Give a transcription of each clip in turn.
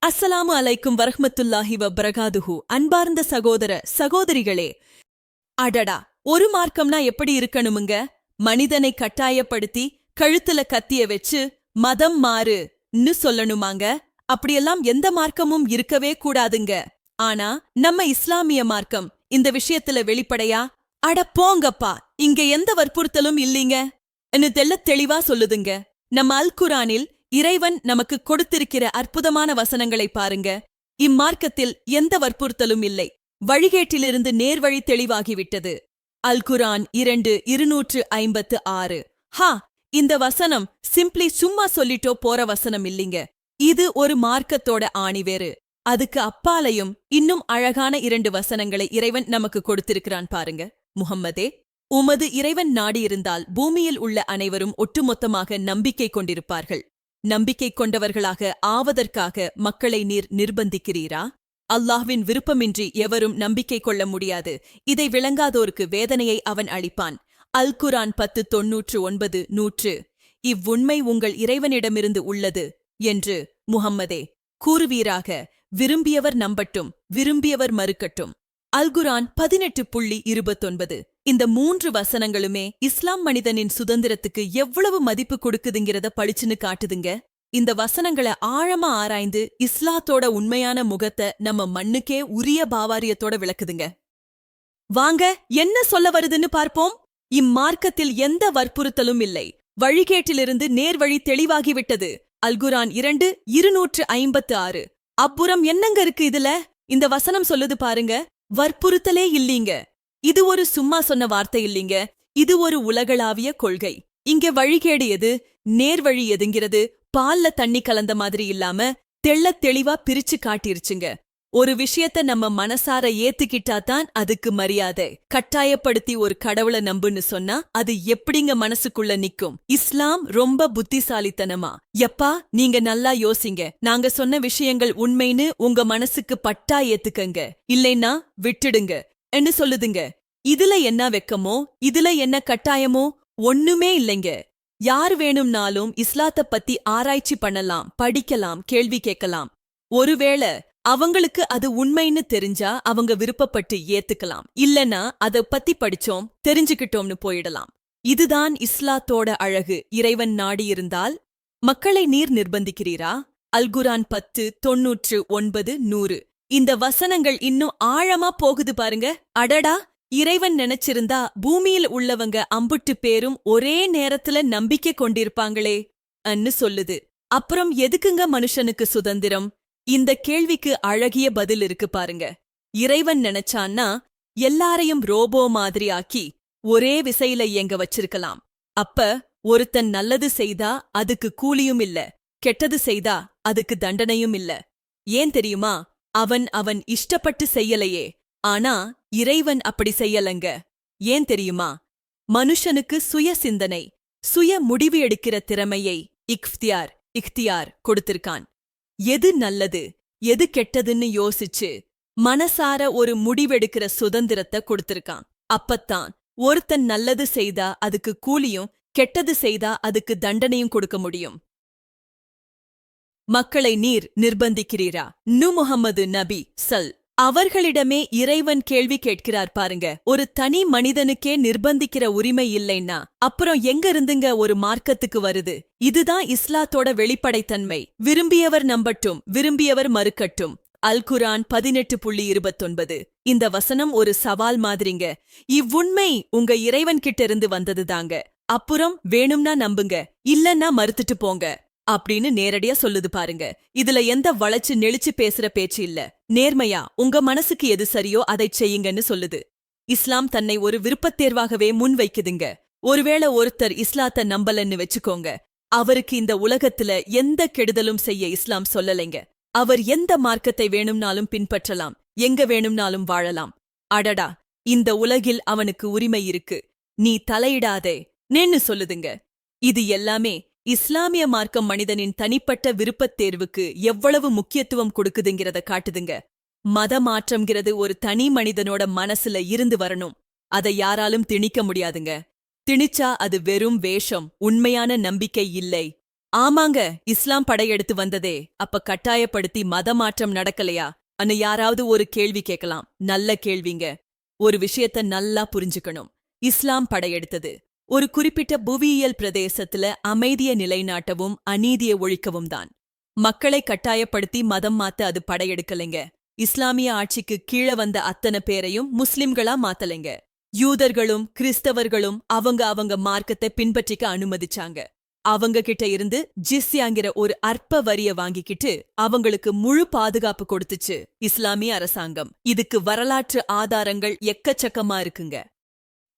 அஸ்ஸலாமு அலைக்கும் வரஹ்மத்துல்லாஹி வபரகாதுஹு. அன்பார்ந்த சகோதர சகோதரிகளே, அடடா, ஒரு மார்க்கம்னா எப்படி இருக்கணுமுங்க? மனிதனை கட்டாயப்படுத்தி கழுத்துல கத்திய வச்சு மதம் மாறுன்னு சொல்லணுமாங்க? அப்படியெல்லாம் எந்த மார்க்கமும் இருக்கவே கூடாதுங்க. ஆனா நம்ம இஸ்லாமிய மார்க்கம் இந்த விஷயத்துல வெளிப்படையா அட போங்கப்பா, இங்க எந்த வற்புறுத்தலும் இல்லீங்க ன்னு தெள்ளத் தெளிவா சொல்லுதுங்க. நம்ம அல் குர்ஆனில் இறைவன் நமக்கு கொடுத்திருக்கிற அற்புதமான வசனங்களை பாருங்க. இம்மார்க்கத்தில் எந்த வற்புறுத்தலும் இல்லை. வழிகேட்டிலிருந்து நேர்வழி தெளிவாகிவிட்டது. அல் குர்ஆன் 2:256. இந்த வசனம் சிம்பிளி சும்மா சொல்லிட்டோ போற வசனம் இல்லிங்க. இது ஒரு மார்க்கத்தோட ஆணிவேறு. அதுக்கு அப்பாலையும் இன்னும் அழகான 2 வசனங்களை இறைவன் நமக்கு கொடுத்திருக்கிறான் பாருங்க. முஹம்மதே, உமது இறைவன் நாடியிருந்தால் பூமியில் உள்ள அனைவரும் ஒட்டுமொத்தமாக நம்பிக்கை கொண்டிருப்பார்கள். நம்பிக்கை கொண்டவர்களாக ஆவதற்காக மக்களை நீர் நிர்பந்திக்கிறீரா? அல்லாஹ்வின் விருப்பமின்றி எவரும் நம்பிக்கை கொள்ள முடியாது. இதை விளங்காதோருக்கு வேதனையை அவன் அளிப்பான். அல் குர்ஆன் 10:99-100. இவ்வுண்மை உங்கள் இறைவனிடமிருந்து உள்ளது என்று முஹம்மதே கூறுவீராக. விரும்பியவர் நம்பட்டும், விரும்பியவர் மறுக்கட்டும். அல் குர்ஆன் 18:29. இந்த 3 வசனங்களுமே இஸ்லாம் மனிதனின் சுதந்திரத்துக்கு எவ்வளவு மதிப்பு கொடுக்குதுங்கிறத பளிச்சுன்னு காட்டுதுங்க. இந்த வசனங்களை ஆழமா ஆராய்ந்து இஸ்லாத்தோட உண்மையான முகத்தை நம்ம மண்ணுக்கே உரிய பாவாரியத்தோட விளக்குதுங்க. வாங்க, என்ன சொல்ல வருதுன்னு பார்ப்போம். இம்மார்க்கத்தில் எந்த வற்புறுத்தலும் இல்லை. வழிகேட்டிலிருந்து நேர்வழி தெளிவாகிவிட்டது. அல் குர்ஆன் 2:256. அப்புறம் என்னங்க இருக்கு இதுல? இந்த வசனம் சொல்லுது பாருங்க, வற்புறுத்தலே இல்லீங்க. இது ஒரு சும்மா சொன்ன வார்த்தை இல்லீங்க. இது ஒரு உலகளாவிய கொள்கை. இங்க வழிகேடு எது, நேர்வழி எதுங்கிறது பால்ல தண்ணி கலந்த மாதிரி இல்லாம தெள்ளத் தெளிவா பிரிச்சு காட்டிருச்சுங்க. ஒரு விஷயத்த நம்ம மனசார ஏத்துக்கிட்டாதான் அதுக்கு மரியாதை. கட்டாயப்படுத்தி ஒரு கடவுளை நம்புன்னு சொன்னா அது எப்படிங்க மனசுக்குள்ள நிக்கும்? இஸ்லாம் ரொம்ப புத்திசாலித்தனமா, எப்பா நீங்க நல்லா யோசிங்க, நாங்க சொன்ன விஷயங்கள் உண்மைன்னு உங்க மனசுக்கு பட்டா ஏத்துக்கங்க, இல்லைன்னா விட்டுடுங்க என்று சொல்லுதுங்க. இதுல என்ன வெக்கமோ, இதுல என்ன கட்டாயமோ ஒண்ணுமே இல்லைங்க. யார் வேணும்னாலும் இஸ்லாத்த பத்தி ஆராய்ச்சி பண்ணலாம், படிக்கலாம், கேள்வி கேட்கலாம். ஒருவேளை அவங்களுக்கு அது உண்மைன்னு தெரிஞ்சா அவங்க விருப்பப்பட்டு ஏத்துக்கலாம், இல்லனா அத பத்தி படிச்சோம் தெரிஞ்சுக்கிட்டோம்னு போயிடலாம். இதுதான் இஸ்லாத்தோட அழகு. இறைவன் நாடியிருந்தால் மக்களை நீர் நிர்பந்திக்கிறீரா? அல் குர்ஆன் 10:99-100. இந்த வசனங்கள் இன்னும் ஆழமா போகுது பாருங்க. அடடா, இறைவன் நினைச்சிருந்தா பூமியில் உள்ளவங்க அம்புட்டு பேரும் ஒரே நேரத்துல நம்பிக்கை கொண்டிருப்பாங்களே அன்னு சொல்லுது. அப்புறம் எதுக்குங்க மனுஷனுக்கு சுதந்திரம்? இந்த கேள்விக்கு அழகிய பதில் இருக்கு பாருங்க. இறைவன் நினைச்சான்னா எல்லாரையும் ரோபோ மாதிரி ஆக்கி ஒரே விசையில இயங்க வச்சிருக்கலாம். அப்ப ஒருத்தன் நல்லது செய்தா அதுக்கு கூலியும் இல்ல, கெட்டது செய்தா அதுக்கு தண்டனையும் இல்ல. ஏன் தெரியுமா? அவன் இஷ்டப்பட்டு செய்யலையே. ஆனா இறைவன் அப்படி செய்யலங்க. ஏன் தெரியுமா? மனுஷனுக்கு சுய சிந்தனை, சுய முடிவு எடுக்கிற திறமையை இக்தியார் கொடுத்திருக்கான். எது நல்லது எது கெட்டதுன்னு யோசிச்சு மனசார ஒரு முடிவெடுக்கிற சுதந்திரத்தை கொடுத்திருக்கான். அப்பத்தான் ஒருத்தன் நல்லது செய்தா அதுக்கு கூலியும், கெட்டது செய்தா அதுக்கு தண்டனையும் கொடுக்க முடியும். மக்களை நீர் நிர்பந்திக்கிறீரா? முஹம்மது நபி அவர்களிடமே இறைவன் கேள்வி கேட்கிறார் பாருங்க. ஒரு தனி மனிதனுக்கே நிர்பந்திக்கிற உரிமை இல்லைன்னா அப்புறம் எங்க இருந்துங்க ஒரு மார்க்கத்துக்கு வருது? இதுதான் இஸ்லாத்தோட வெளிப்படைத்தன்மை. விரும்பியவர் நம்பட்டும், விரும்பியவர் மறுக்கட்டும். அல் குர்ஆன் 18:29. இந்த வசனம் ஒரு சவால் மாதிரிங்க. இவ்வுண்மை உங்க இறைவன் கிட்ட இருந்து வந்ததுதாங்க. அப்புறம் வேணும்னா நம்புங்க, இல்லன்னா மறுத்துட்டு போங்க அப்படின்னு நேரடியா சொல்லுது பாருங்க. இதுல எந்த வளைச்சு நெளிச்சு பேசுற பேச்சு இல்ல. நேர்மையா உங்க மனசுக்கு எது சரியோ அதை செய்யுங்கன்னு சொல்லுது. இஸ்லாம் தன்னை ஒரு விருப்பத்தேர்வாகவே முன் வைக்குதுங்க. ஒருவேளை ஒருத்தர் இஸ்லாத்த நம்பலன்னு வச்சுக்கோங்க, அவருக்கு இந்த உலகத்துல எந்த கெடுதலும் செய்ய இஸ்லாம் சொல்லலைங்க. அவர் எந்த மார்க்கத்தை வேணும்னாலும் பின்பற்றலாம், எங்க வேணும்னாலும் வாழலாம். அடடா, இந்த உலகில் அவனுக்கு உரிமை இருக்கு, நீ தலையிடாதே நேன்னு சொல்லுதுங்க. இது எல்லாமே இஸ்லாமிய மார்க்கம் மனிதனின் தனிப்பட்ட விருப்பத் தேர்வுக்கு எவ்வளவு முக்கியத்துவம் கொடுக்குதுங்கிறத காட்டுதுங்க. மத மாற்றம்ங்கிறது ஒரு தனி மனிதனோட மனசுல இருந்து வரணும். அதை யாராலும் திணிக்க முடியாதுங்க. திணிச்சா அது வெறும் வேஷம், உண்மையான நம்பிக்கை இல்லை. ஆமாங்க, இஸ்லாம் படையெடுத்து வந்ததே அப்ப கட்டாயப்படுத்தி மதமாற்றம் நடக்கலையா அன்னு யாராவது ஒரு கேள்வி கேட்கலாம். நல்ல கேள்விங்க. ஒரு விஷயத்த நல்லா புரிஞ்சுக்கணும். இஸ்லாம் படையெடுத்தது ஒரு குறிப்பிட்ட புவியியல் பிரதேசத்துல அமைதிய நிலைநாட்டவும் அநீதியை ஒழிக்கவும் தான். மக்களை கட்டாயப்படுத்தி மதம் மாத்த அது படையெடுக்கலைங்க. இஸ்லாமிய ஆட்சிக்கு கீழே வந்த அத்தனை பேரையும் முஸ்லிம்களா மாத்தலைங்க. யூதர்களும் கிறிஸ்தவர்களும் அவங்க மார்க்கத்தை பின்பற்றிக்க அனுமதிச்சாங்க. அவங்க கிட்ட இருந்து ஜிஸ்யாங்கிற ஒரு அற்ப வரிய வாங்கிக்கிட்டு அவங்களுக்கு முழு பாதுகாப்பு கொடுத்துச்சு இஸ்லாமிய அரசாங்கம். இதுக்கு வரலாற்று ஆதாரங்கள் எக்கச்சக்கமா இருக்குங்க.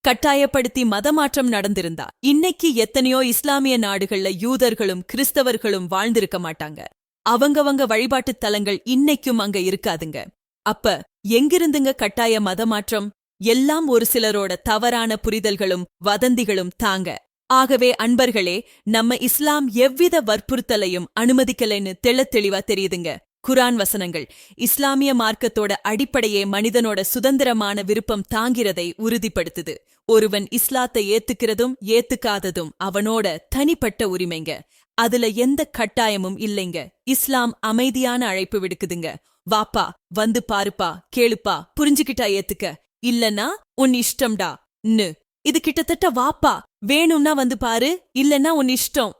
கட்டாயப்படுத்தி மதமாற்றம் நடந்திருந்தா இன்னைக்கு எத்தனையோ இஸ்லாமிய நாடுகள்ல யூதர்களும் கிறிஸ்தவர்களும் வாழ்ந்திருக்க மாட்டாங்க. அவங்கவங்க வழிபாட்டுத் தலங்கள் இன்னைக்கும் அங்க இருக்காதுங்க. அப்ப எங்கிருந்துங்க கட்டாய மதமாற்றம்? எல்லாம் ஒரு சிலரோட தவறான புரிதல்களும் வதந்திகளும் தாங்க. ஆகவே அன்பர்களே, நம்ம இஸ்லாம் எவ்வித வற்புறுத்தலையும் அனுமதிக்கலைன்னு தெளிவா தெரியுதுங்க. குரான் வசனங்கள் இஸ்லாமிய மார்க்கத்தோட அடிப்படையே மனிதனோட சுதந்திரமான விருப்பம் தாங்கிறதை உறுதிப்படுத்துது. ஒருவன் இஸ்லாத்தை ஏத்துக்கிறதும் ஏத்துக்காததும் அவனோட தனிப்பட்ட உரிமைங்க. அதுல எந்த கட்டாயமும் இல்லைங்க. இஸ்லாம் அமைதியான அழைப்பு விடுக்குதுங்க. வாப்பா, வந்து பாருப்பா, கேளுப்பா, புரிஞ்சுக்கிட்டா ஏத்துக்க, இல்லன்னா உன் இஷ்டம்டா. இது கிட்டத்தட்ட வாப்பா, வேணும்னா வந்து பாரு, இல்லன்னா உன் இஷ்டம்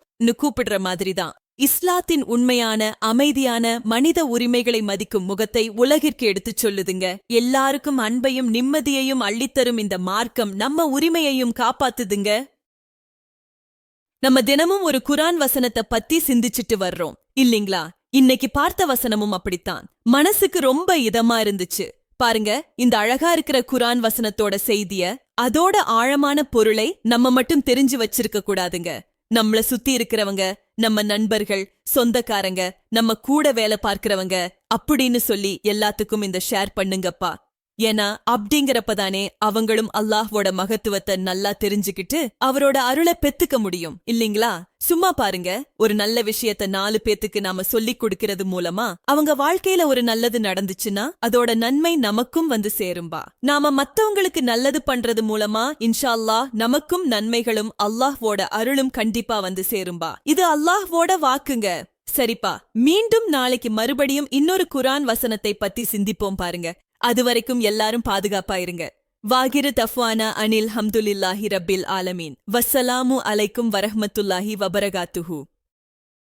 கூப்பிடுற மாதிரிதான். இஸ்லாத்தின் உண்மையான அமைதியான மனித உரிமைகளை மதிக்கும் முகத்தை உலகிற்கு எடுத்துச் சொல்லுதுங்க. எல்லாருக்கும் அன்பையும் நிம்மதியையும் அள்ளித்தரும் இந்த மார்க்கம் நம்ம உரிமையையும் காப்பாத்துதுங்க. நம்ம தினமும் ஒரு குரான் வசனத்தை பத்தி சிந்திச்சிட்டு வர்றோம் இல்லீங்களா? இன்னைக்கு பார்த்த வசனமும் அப்படித்தான். மனசுக்கு ரொம்ப இதமா இருந்துச்சு. பாருங்க, இந்த அழகா இருக்கிற குரான் வசனத்தோட செய்திய, அதோட ஆழமான பொருளை நம்ம மட்டும் தெரிஞ்சு வச்சிருக்க கூடாதுங்க. நம்மள சுத்தி இருக்கிறவங்க, நம்ம நண்பர்கள், சொந்தக்காரங்க, நம்ம கூட வேலை பார்க்கிறவங்க அப்படின்னு சொல்லி எல்லாத்துக்கும் இந்த ஷேர் பண்ணுங்கப்பா. ஏன்னா அப்படிங்கிறப்பதானே அவங்களும் அல்லாஹ்வோட மகத்துவத்தை நல்லா தெரிஞ்சுக்கிட்டு அவரோட அருளை பெத்துக்க முடியும் இல்லீங்களா? சும்மா பாருங்க, ஒரு நல்ல விஷயத்த 4 பேத்துக்கு நாம சொல்லிக் கொடுக்கறது மூலமா அவங்க வாழ்க்கையில ஒரு நல்லது நடந்துச்சுன்னா அதோட நன்மை நமக்கும் வந்து சேரும்பா. நாம மத்தவங்களுக்கு நல்லது பண்றது மூலமா இன்ஷா அல்லாஹ் நமக்கும் நன்மைகளும் அல்லாஹ்வோட அருளும் கண்டிப்பா வந்து சேரும்பா. இது அல்லாஹ்வோட வாக்குங்க. சரிப்பா, மீண்டும் நாளைக்கு மறுபடியும் இன்னொரு குரான் வசனத்தை பத்தி சிந்திப்போம் பாருங்க. அதுவரைக்கும் எல்லாரும் பாதுகாப்பா இருங்க. வாகிரு தஃப்வானா அனில் ஹம்துலில்லாஹி ரப்பில் ஆலமீன். வஸ்ஸலாமு அலைக்கும் வரஹ்மத்துல்லாஹி வபரகாத்துஹு.